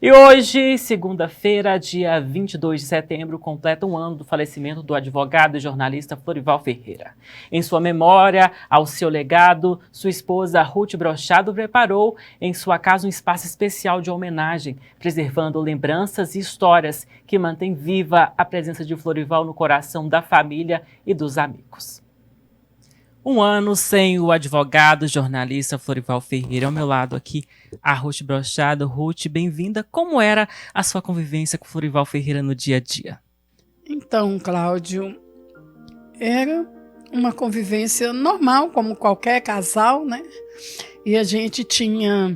E hoje, segunda-feira, dia 22 de setembro, completa um ano do falecimento do advogado e jornalista Florival Ferreira. Em sua memória, ao seu legado, sua esposa Ruth Brochado preparou em sua casa um espaço especial de homenagem, preservando lembranças e histórias que mantêm viva a presença de Florival no coração da família e dos amigos. Um ano sem o advogado, jornalista Florival Ferreira. Ao meu lado aqui, a Ruth Brochado. Ruth, bem-vinda. Como era a sua convivência com Florival Ferreira no dia a dia? Então, Cláudio, era uma convivência normal, como qualquer casal, né? E a gente tinha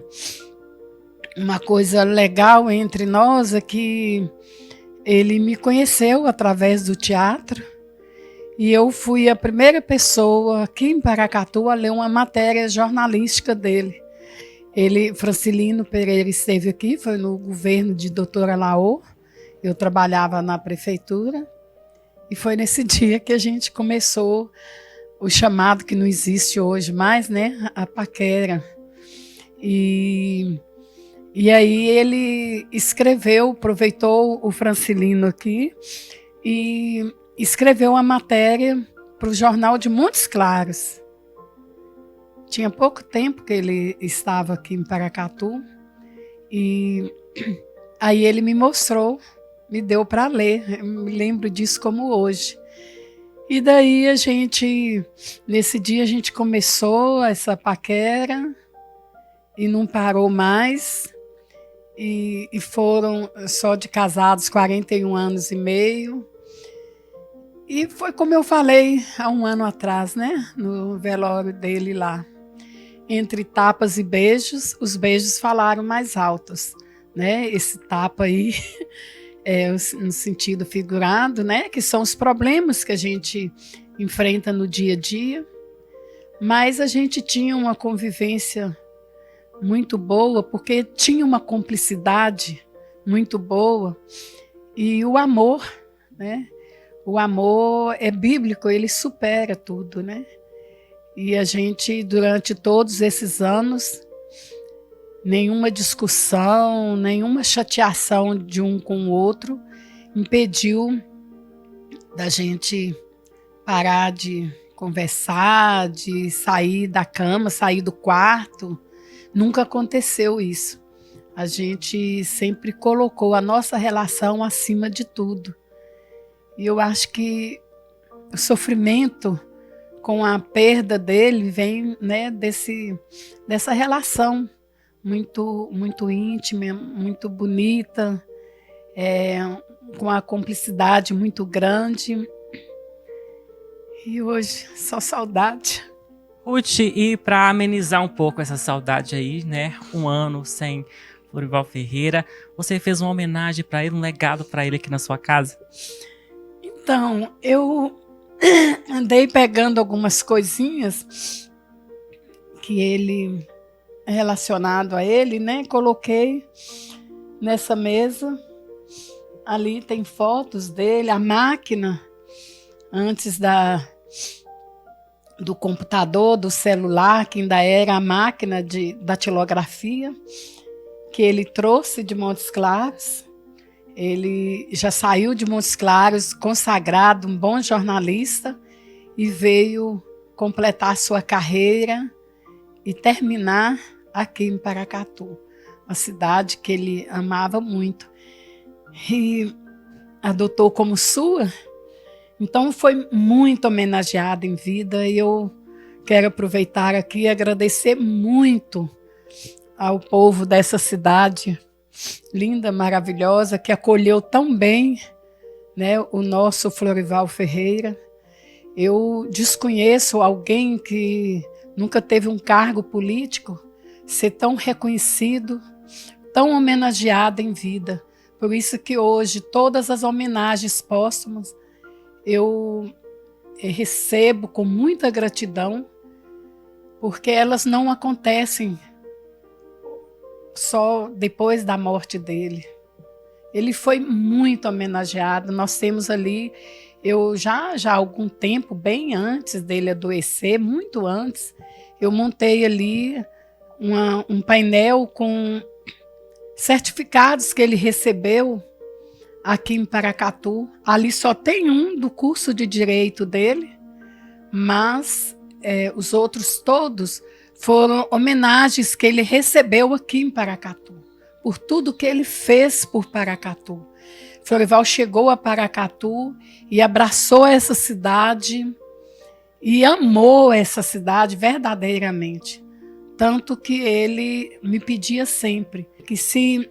uma coisa legal entre nós, é que ele me conheceu através do teatro, e eu fui a primeira pessoa aqui em Paracatu a ler uma matéria jornalística dele. Francilino Pereira, esteve aqui, foi no governo de doutora Laô, eu trabalhava na prefeitura, e foi nesse dia que a gente começou o chamado, que não existe hoje mais, né? A paquera. E aí ele escreveu, aproveitou o Francilino aqui e escreveu uma matéria para o jornal de Montes Claros. Tinha pouco tempo que ele estava aqui em Paracatu e aí ele me mostrou, me deu para ler, eu me lembro disso como hoje. E daí nesse dia a gente começou essa paquera e não parou mais. E foram só de casados 41 anos e meio. E foi como eu falei há um ano atrás, né? No velório dele lá. Entre tapas e beijos, os beijos falaram mais altos, né? Esse tapa aí no sentido figurado, né? Que são os problemas que a gente enfrenta no dia a dia. Mas a gente tinha uma convivência muito boa, porque tinha uma cumplicidade muito boa. E o amor, né? O amor é bíblico, ele supera tudo, né? E a gente, durante todos esses anos, nenhuma discussão, nenhuma chateação de um com o outro impediu da gente parar de conversar, de sair da cama, sair do quarto. Nunca aconteceu isso. A gente sempre colocou a nossa relação acima de tudo. E eu acho que o sofrimento com a perda dele vem, né, dessa relação muito, muito íntima, muito bonita, com a cumplicidade muito grande. E hoje, só saudade. Ruth, e para amenizar um pouco essa saudade aí, né? Um ano sem Florival Ferreira, você fez uma homenagem para ele, um legado para ele aqui na sua casa? Então, eu andei pegando algumas coisinhas que ele, relacionado a ele, né? Coloquei nessa mesa. Ali tem fotos dele, a máquina, antes do computador, do celular, que ainda era a máquina de datilografia, que ele trouxe de Montes Claros. Ele já saiu de Montes Claros consagrado, um bom jornalista, e veio completar sua carreira e terminar aqui em Paracatu, uma cidade que ele amava muito. E adotou como sua, então foi muito homenageado em vida, e eu quero aproveitar aqui e agradecer muito ao povo dessa cidade linda, maravilhosa, que acolheu tão bem, né, o nosso Florival Ferreira. Eu desconheço alguém que nunca teve um cargo político ser tão reconhecido, tão homenageado em vida. Por isso que hoje todas as homenagens póstumas eu recebo com muita gratidão, porque elas não acontecem só depois da morte dele. Ele foi muito homenageado. Nós temos ali, eu já há algum tempo, bem antes dele adoecer, muito antes, eu montei ali um painel com certificados que ele recebeu aqui em Paracatu. Ali só tem um do curso de Direito dele, mas os outros todos foram homenagens que ele recebeu aqui em Paracatu, por tudo que ele fez por Paracatu. Florival chegou a Paracatu e abraçou essa cidade e amou essa cidade verdadeiramente. Tanto que ele me pedia sempre que se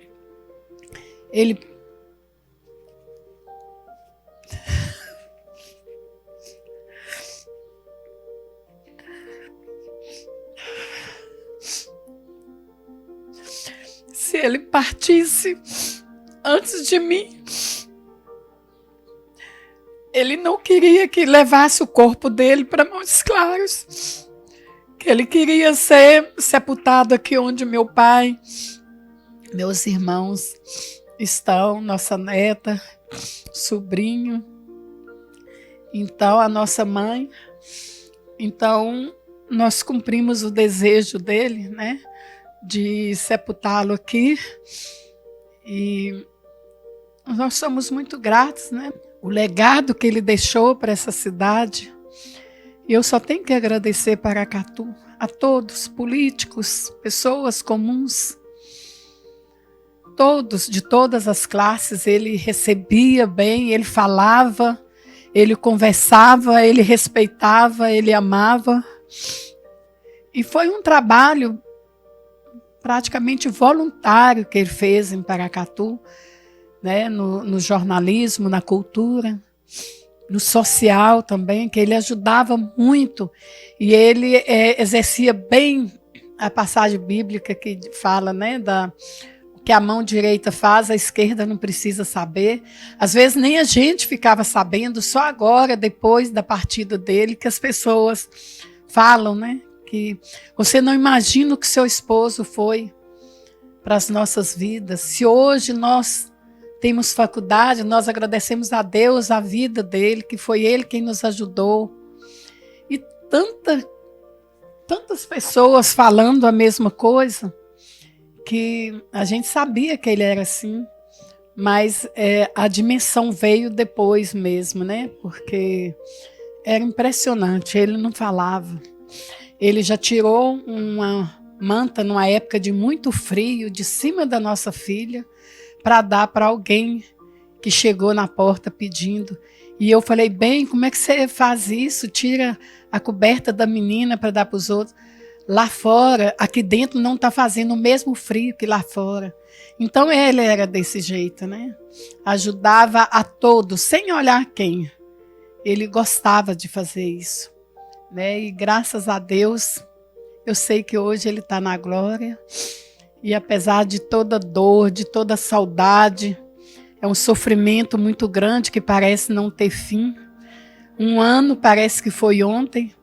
ele partisse antes de mim, ele não queria que levasse o corpo dele para Montes Claros, que ele queria ser sepultado aqui onde meu pai, meus irmãos estão, nossa neta, sobrinho, então a nossa mãe. Então nós cumprimos o desejo dele, né, de sepultá-lo aqui, e nós somos muito gratos, né? O legado que ele deixou para essa cidade. Eu só tenho que agradecer Paracatu, a todos, políticos, pessoas comuns, todos, de todas as classes. Ele recebia bem, ele falava, ele conversava, ele respeitava, ele amava. E foi um trabalho praticamente voluntário que ele fez em Paracatu, né, no jornalismo, na cultura, no social também, que ele ajudava muito. E ele exercia bem a passagem bíblica que fala, né, que a mão direita faz, a esquerda não precisa saber. Às vezes nem a gente ficava sabendo, só agora, depois da partida dele, que as pessoas falam, né, que você não imagina o que seu esposo foi para as nossas vidas. Se hoje nós temos faculdade, nós agradecemos a Deus a vida dele, que foi ele quem nos ajudou. E tantas pessoas falando a mesma coisa, que a gente sabia que ele era assim, mas a dimensão veio depois mesmo, né? Porque era impressionante, ele não falava. Ele já tirou uma manta numa época de muito frio, de cima da nossa filha, para dar para alguém que chegou na porta pedindo. E eu falei, bem, como é que você faz isso? Tira a coberta da menina para dar para os outros. Lá fora, aqui dentro não está fazendo o mesmo frio que lá fora. Então ele era desse jeito, né? Ajudava a todos, sem olhar quem. Ele gostava de fazer isso, né? E graças a Deus, eu sei que hoje ele está na glória. E apesar de toda dor, de toda saudade, é um sofrimento muito grande que parece não ter fim. Um ano parece que foi ontem.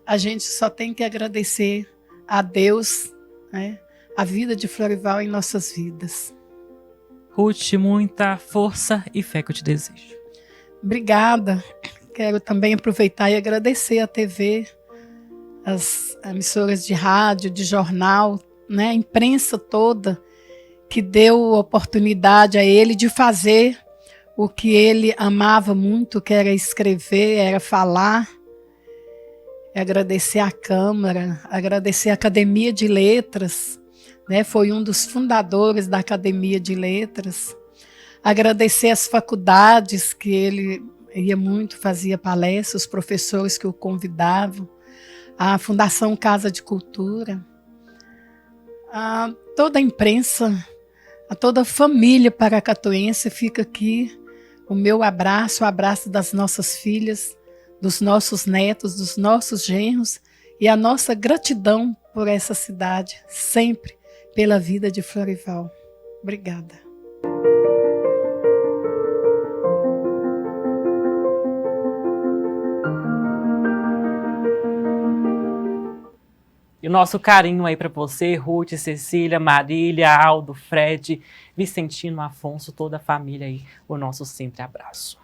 A gente só tem que agradecer a Deus, né, a vida de Florival em nossas vidas. Ruth, muita força e fé que eu te desejo. Obrigada. Quero também aproveitar e agradecer a TV, as emissoras de rádio, de jornal, né, a imprensa toda, que deu oportunidade a ele de fazer o que ele amava muito, que era escrever, era falar. Agradecer a Câmara, agradecer a Academia de Letras, né, foi um dos fundadores da Academia de Letras. Agradecer as faculdades, que ele ia muito, fazia palestras, os professores que o convidavam, a Fundação Casa de Cultura, a toda a imprensa, a toda a família paracatuense. Fica aqui o meu abraço, o abraço das nossas filhas, dos nossos netos, dos nossos genros, e a nossa gratidão por essa cidade, sempre pela vida de Florival. Obrigada. E o nosso carinho aí para você, Ruth, Cecília, Marília, Aldo, Fred, Vicentino, Afonso, toda a família aí, o nosso sempre abraço.